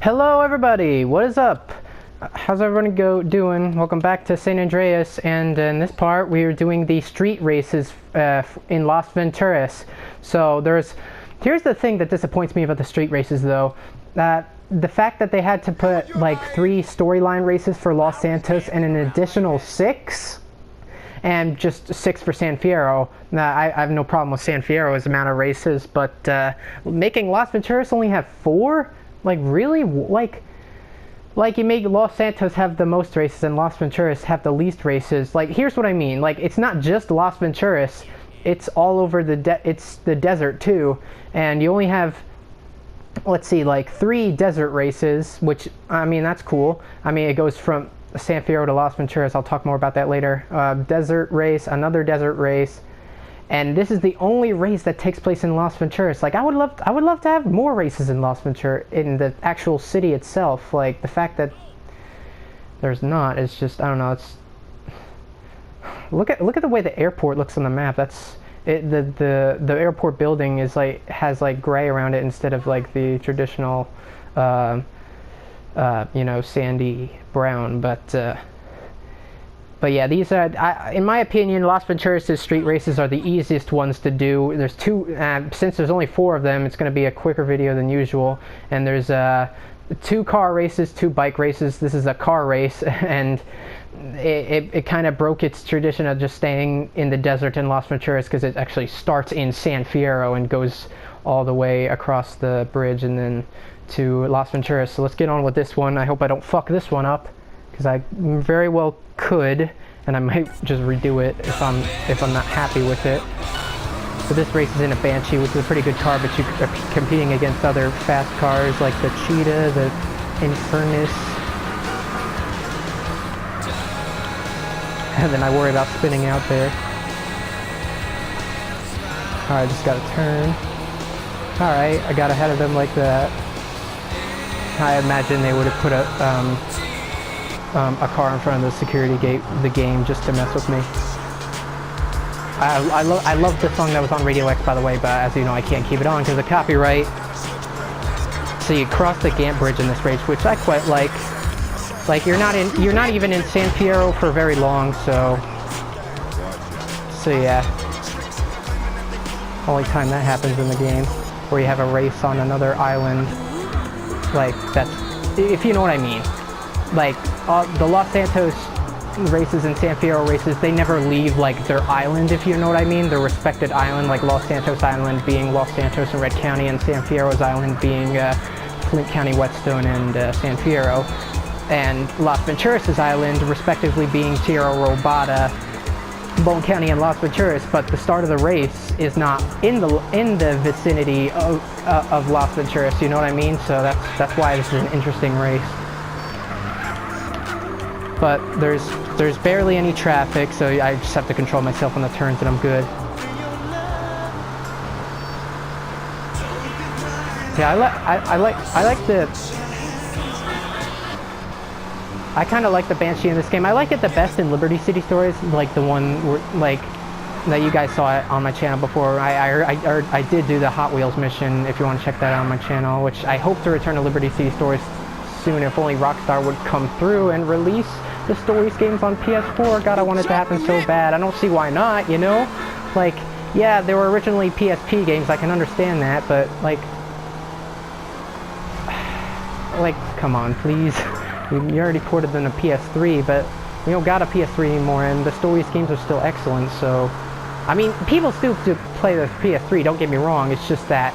Hello everybody, what is up? How's everyone doing? Welcome back to San Andreas, and in this part we are doing the street races in Las Venturas. So here's the thing that disappoints me about the street races though, that the fact that they had to put like 3 storyline races for Los Santos and an additional 6, and just 6 for San Fierro. Now, I have no problem with San Fierro's amount of races, but making Las Venturas only have 4? Like, really? Like you make Los Santos have the most races and Las Venturas have the least races. Like, here's what I mean. Like, it's not just Las Venturas. It's all over it's the desert, too. And you only have, let's see, like 3 desert races, which, I mean, that's cool. I mean, it goes from San Fierro to Las Venturas. I'll talk more about that later. Desert race, another desert race, and this is the only race that takes place in Las Venturas. Like, I would love to have more races in Las Venturas, in the actual city itself. Like, the fact that there's not is just, I don't know. It's look at the way the airport looks on the map. That's it. The airport building is like has like gray around it instead of like the traditional you know, sandy brown. But yeah, these are, in my opinion, Las Venturas' street races are the easiest ones to do. There's 2, since there's only 4 of them, it's going to be a quicker video than usual. And there's 2 car races, 2 bike races. This is a car race, and it kind of broke its tradition of just staying in the desert in Las Venturas, because it actually starts in San Fierro and goes all the way across the bridge and then to Las Venturas. So let's get on with this one. I hope I don't fuck this one up, because I very well could, and I might just redo it if I'm not happy with it. So this race is in a Banshee, which is a pretty good car, but you're competing against other fast cars like the Cheetah, the Infernus, and then I worry about spinning out there. Alright, just gotta turn. Alright, I got ahead of them like that. I imagine they would have put a car in front of the security gate, the game, just to mess with me. I love the song that was on Radio X, by the way, but as you know, I can't keep it on because of copyright. So you cross the Gant Bridge in this race, which I quite like. Like, you're not even in San Fierro for very long, so yeah. Only time that happens in the game, where you have a race on another island. Like, that's, if you know what I mean. Like, the Los Santos races and San Fierro races, they never leave, like, their island, if you know what I mean. Their respected island, like Los Santos Island being Los Santos and Red County, and San Fierro's island being Flint County, Whetstone, and San Fierro. And Las Venturas' island, respectively, being Tierra Robada, Bone County, and Las Venturas. But the start of the race is not in the vicinity of Las Venturas, you know what I mean? So that's why this is an interesting race. But there's barely any traffic, so I just have to control myself on the turns, and I'm good. Yeah, I kind of like the Banshee in this game. I like it the best in Liberty City Stories, like the one where, like, that you guys saw it on my channel before. I did do the Hot Wheels mission, if you want to check that out on my channel, which I hope to return to Liberty City Stories soon, if only Rockstar would come through and release the Stories games on PS4. God, I want it to happen so bad. I don't see why not, you know? Like, yeah, they were originally PSP games, I can understand that, but, like, come on, please. You already ported them to PS3, but we don't got a PS3 anymore, and the Stories games are still excellent, so... I mean, people still do play the PS3, don't get me wrong, it's just that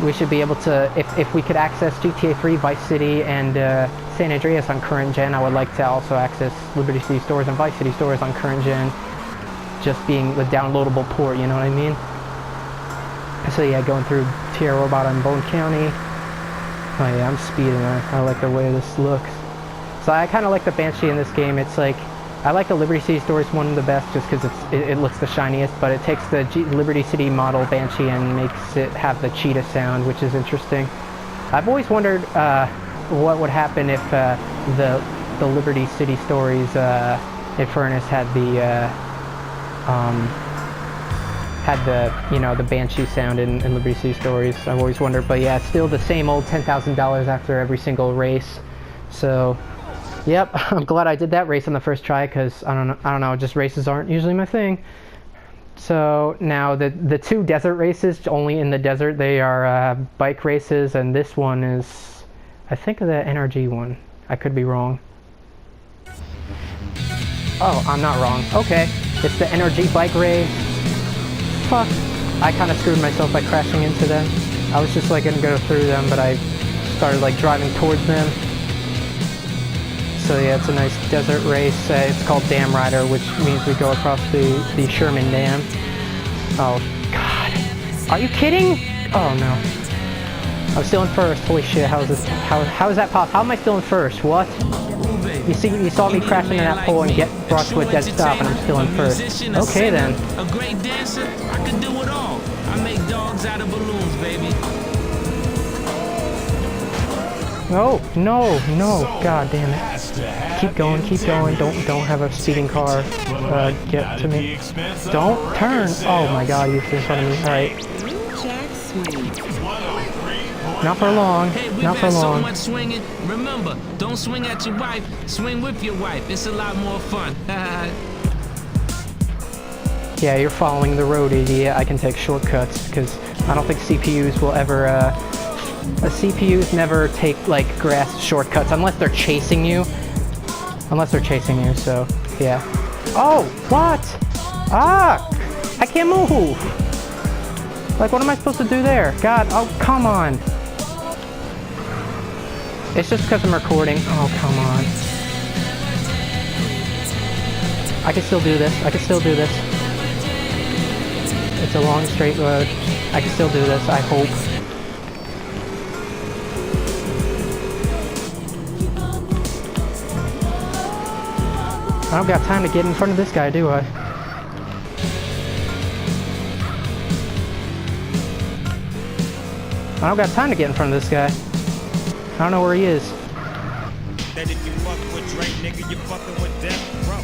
we should be able to, if we could access GTA 3, Vice City, and San Andreas on current gen, I would like to also access Liberty City Stores and Vice City Stores on current gen, just being the downloadable port, you know what I mean? So yeah, going through Tierra Robada and Bone County. Oh yeah, I'm speeding. I like the way this looks. So I kind of like the Banshee in this game. It's like, I like the Liberty City Stories one the best just because it looks the shiniest, but it takes the Liberty City model Banshee and makes it have the cheetah sound, which is interesting. I've always wondered what would happen if the Liberty City Stories Infernus had the had the, you know, the Banshee sound in Liberty City Stories. I've always wondered, but yeah, it's still the same old $10,000 after every single race. So, yep, I'm glad I did that race on the first try, because I don't know, just races aren't usually my thing. So now the two desert races, only in the desert, they are bike races, and this one is, I think, the NRG one. I could be wrong. Oh, I'm not wrong. Okay, it's the NRG bike race. Fuck. I kind of screwed myself by crashing into them. I was just like gonna go through them, but I started like driving towards them. So yeah, it's a nice desert race. It's called Dam Rider, which means we go across the Sherman Dam. Oh God. Are you kidding? Oh no. I'm still in first. Holy shit, how is this? How is that possible? How am I still in first? What? You saw me crashing in that pole and get brought to a dead stop, and I'm still in first. Okay then. A great dancer, I can do it all. I make dogs out of balloons, baby. Oh no, God damn it. Keep going, don't have a speeding car get to me. Don't turn. Oh my God, you're in front of me. Alright. Not for long. Hey, we've Not for had so long. much swinging. Remember, don't swing at your wife, swing with your wife. It's a lot more fun. Yeah, you're following the road, idiot. I can take shortcuts because I don't think CPUs will ever. CPUs never take like grass shortcuts unless they're chasing you. So yeah. Oh, what? Ah! I can't move. Like, what am I supposed to do there? God, oh, come on. It's just because I'm recording. Oh, come on. I can still do this. It's a long, straight road. I can still do this, I hope. I don't got time to get in front of this guy, do I? I don't got time to get in front of this guy. I don't know where he is. That if you fuck with Drake, nigga, you fucking with Death Row.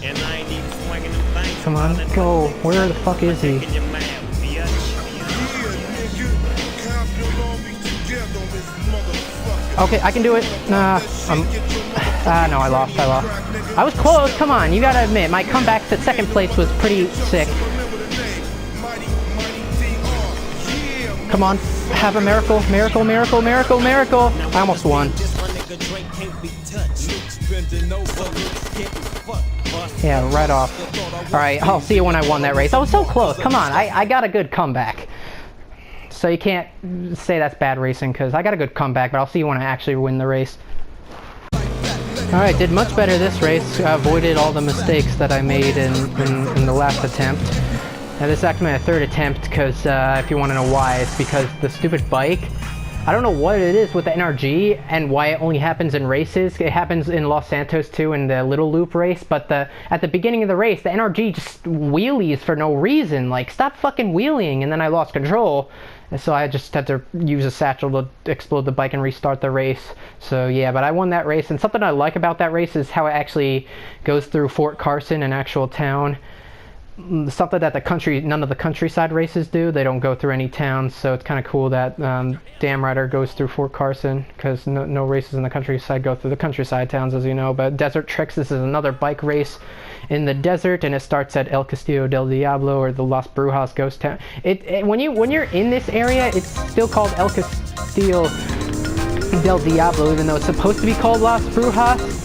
And I ain't even swinging them things. Come on, go. Where the fuck is he? Okay, I can do it. Nah, no, I lost. I was close, come on, you gotta admit, my comeback to second place was pretty sick. Come on, have a miracle. I almost won. Yeah, right off. Alright, I'll see you when I won that race. I was so close, come on, I got a good comeback. So you can't say that's bad racing, because I got a good comeback, but I'll see you when I actually win the race. Alright, did much better this race. Avoided all the mistakes that I made in the last attempt. Now this is actually my third attempt, because if you want to know why, it's because the stupid bike, I don't know what it is with the NRG and why it only happens in races. It happens in Los Santos too, in the Little Loop race, but at the beginning of the race, the NRG just wheelies for no reason. Like, stop fucking wheeling, and then I lost control. And so I just had to use a satchel to explode the bike and restart the race. So yeah, but I won that race, and something I like about that race is how it actually goes through Fort Carson, an actual town. Something that none of the countryside races do. They don't go through any towns, so it's kind of cool that Dam Rider goes through Fort Carson, because no races in the countryside go through the countryside towns, as you know. But Desert Tricks, this is another bike race in the desert, and it starts at El Castillo del Diablo, or the Las Brujas ghost town. When you're in this area, it's still called El Castillo del Diablo, even though it's supposed to be called Las Brujas.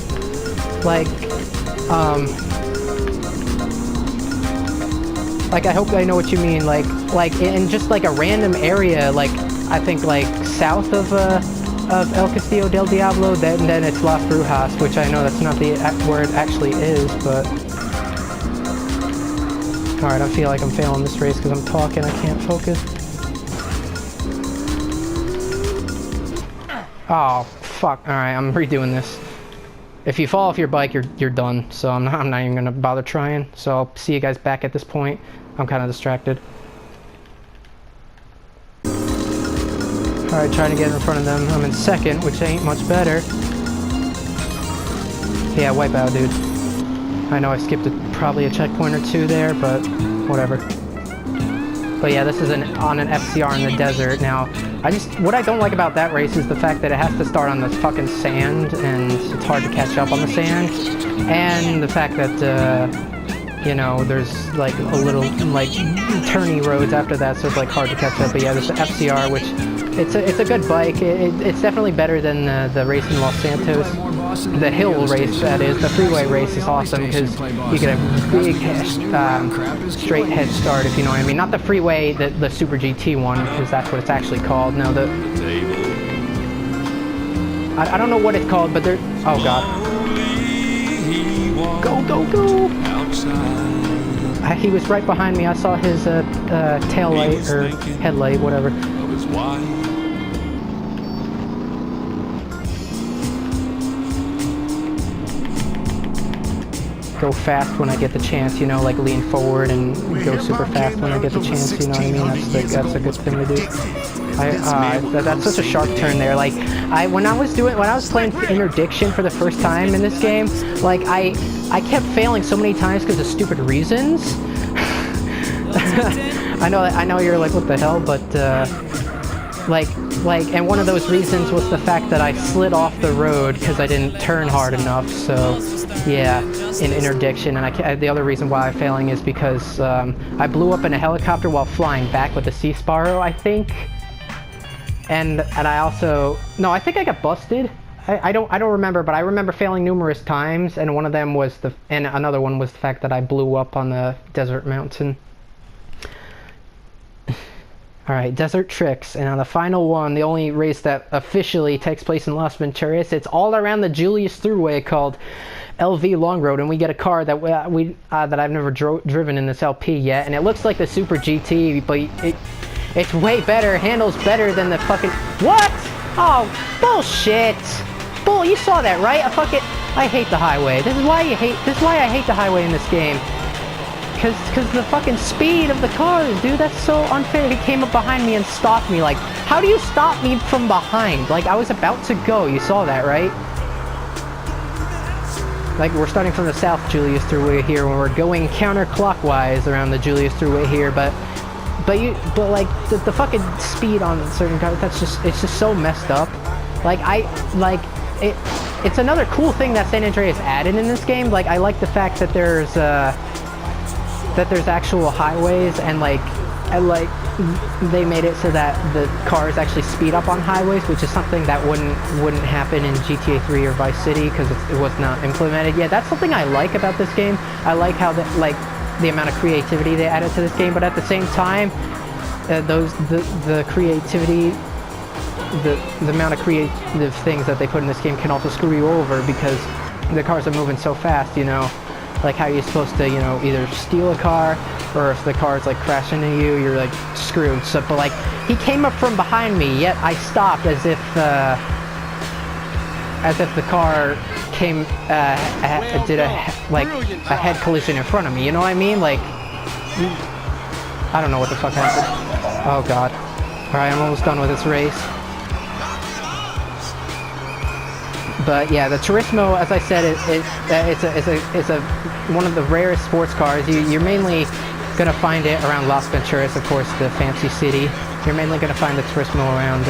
Like, I hope I know what you mean, like in just like a random area, like, I think like south of El Castillo del Diablo, then it's Las Brujas, which I know that's not where it actually is, but... Alright, I feel like I'm failing this race because I'm talking, I can't focus. Oh, fuck, alright, I'm redoing this. If you fall off your bike, you're done. So I'm not even gonna bother trying. So I'll see you guys back at this point. I'm kind of distracted. Alright, trying to get in front of them. I'm in second, which ain't much better. Yeah, wipe out, dude. I know I skipped probably a checkpoint or two there, but whatever. But yeah, this is on an FCR in the desert. Now, what I don't like about that race is the fact that it has to start on the fucking sand, and it's hard to catch up on the sand. And the fact that, you know, there's like a little, like, turny roads after that, so it's like hard to catch up. But yeah, there's the FCR, which, it's a good bike. It's definitely better than the race in Los Santos. The hill race, that is. The freeway race is awesome because you get a big straight head start, if you know what I mean. Not the freeway, the Super GT one, because that's what it's actually called. No, I don't know what it's called, but they're... Oh, God. Go, go, go! He was right behind me. I saw his tail light, or headlight, whatever. Go fast when I get the chance, you know, like lean forward and go super fast when I get the chance, you know what I mean? That's a good thing to do. That's such a sharp turn there. Like, when I was playing interdiction for the first time in this game, like, I kept failing so many times because of stupid reasons. I know you're like, what the hell, but, and one of those reasons was the fact that I slid off the road because I didn't turn hard enough, so... Yeah, in interdiction, and the other reason why I'm failing is because I blew up in a helicopter while flying back with the Sea Sparrow, I think. And I also... No, I think I got busted. I don't remember, but I remember failing numerous times, and one of them was and another one was the fact that I blew up on the desert mountain. Alright, Desert Tricks, and on the final one, the only race that officially takes place in Las Venturas, it's all around the Julius Thruway called LV Longroad, and we get a car that that I've never driven in this LP yet, and it looks like the Super GT, but it's way better, handles better than the fucking... What? Oh, bullshit! You saw that, right? I hate the highway. This is why I hate the highway in this game. Cause the fucking speed of the cars, dude, that's so unfair. He came up behind me and stopped me. Like, how do you stop me from behind? Like, I was about to go. You saw that, right? Like, we're starting from the South Julius Thruway here, when we're going counterclockwise around the Julius Thruway here, but like the fucking speed on certain cars, it's just so messed up. Like, it's another cool thing that San Andreas added in this game. Like, I like the fact that there's actual highways, and they made it so that the cars actually speed up on highways, which is something that wouldn't happen in GTA 3 or Vice City because it was not implemented yet. That's something I like about this game. I like how the amount of creativity they added to this game, but at the same time, the creativity, the amount of creative things that they put in this game can also screw you over because the cars are moving so fast, you know. Like, how you're supposed to, you know, either steal a car, or if the car's like crashing into you, you're like screwed. So, but like, he came up from behind me, yet I stopped as if the car came did a head collision in front of me. You know what I mean? Like, I don't know what the fuck happened. Oh God! All right, I'm almost done with this race. But yeah, the Turismo, as I said, it's one of the rarest sports cars. You're mainly gonna find it around Las Venturas, of course, the fancy city. You're mainly gonna find the Turismo around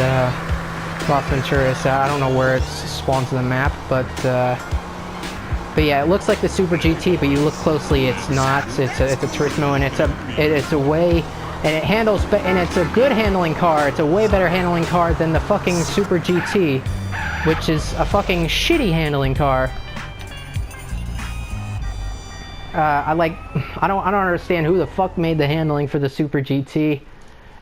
Las Venturas. I don't know where it spawns in the map, but yeah, it looks like the Super GT, but you look closely, it's not. It's a Turismo, and it's a way, and it handles, and it's a good handling car. It's a way better handling car than the fucking Super GT, which is a fucking shitty handling car. I don't understand who the fuck made the handling for the Super GT,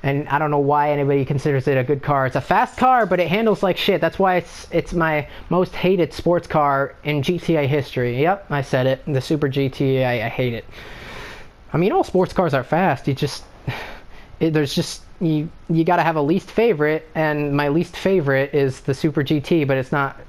and I don't know why anybody considers it a good car. It's a fast car, but it handles like shit. That's why it's my most hated sports car in GTA history. Yep, I said it. The Super GT, I hate it. I mean, all sports cars are fast. You gotta have a least favorite, and my least favorite is the Super GT, but it's not,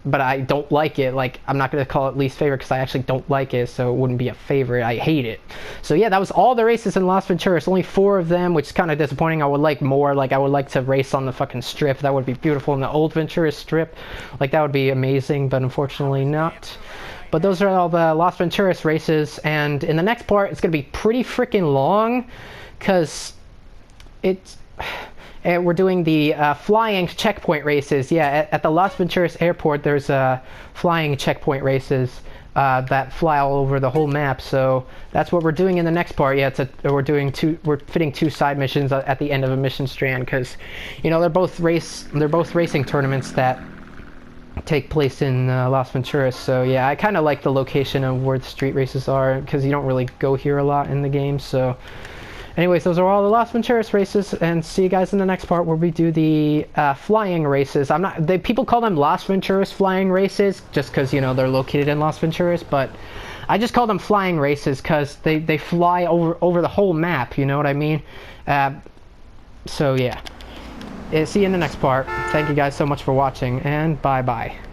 but I don't like it. Like, I'm not gonna call it least favorite because I actually don't like it, so it wouldn't be a favorite. I hate it. So yeah, that was all the races in Las Venturas, only 4 of them, which is kind of disappointing. I would like more. Like, I would like to race on the fucking strip. That would be beautiful, in the old Venturas strip. Like, that would be amazing, but unfortunately not. But those are all the Las Venturas races, and in the next part, it's going to be pretty freaking long, because it's... we're doing the flying checkpoint races. Yeah, at the Las Venturas airport, there's flying checkpoint races that fly all over the whole map. So that's what we're doing in the next part. Yeah, we're fitting 2 side missions at the end of a mission strand, because you know they're both racing tournaments that take place in Las Venturas. So yeah, I kind of like the location of where the street races are, because you don't really go here a lot in the game. So anyways, those are all the Las Venturas races, and see you guys in the next part where we do the flying races. People call them Las Venturas flying races just because, you know, they're located in Las Venturas, but I just call them flying races because they fly over the whole map, you know what I mean? So yeah. See you in the next part. Thank you guys so much for watching, and bye-bye.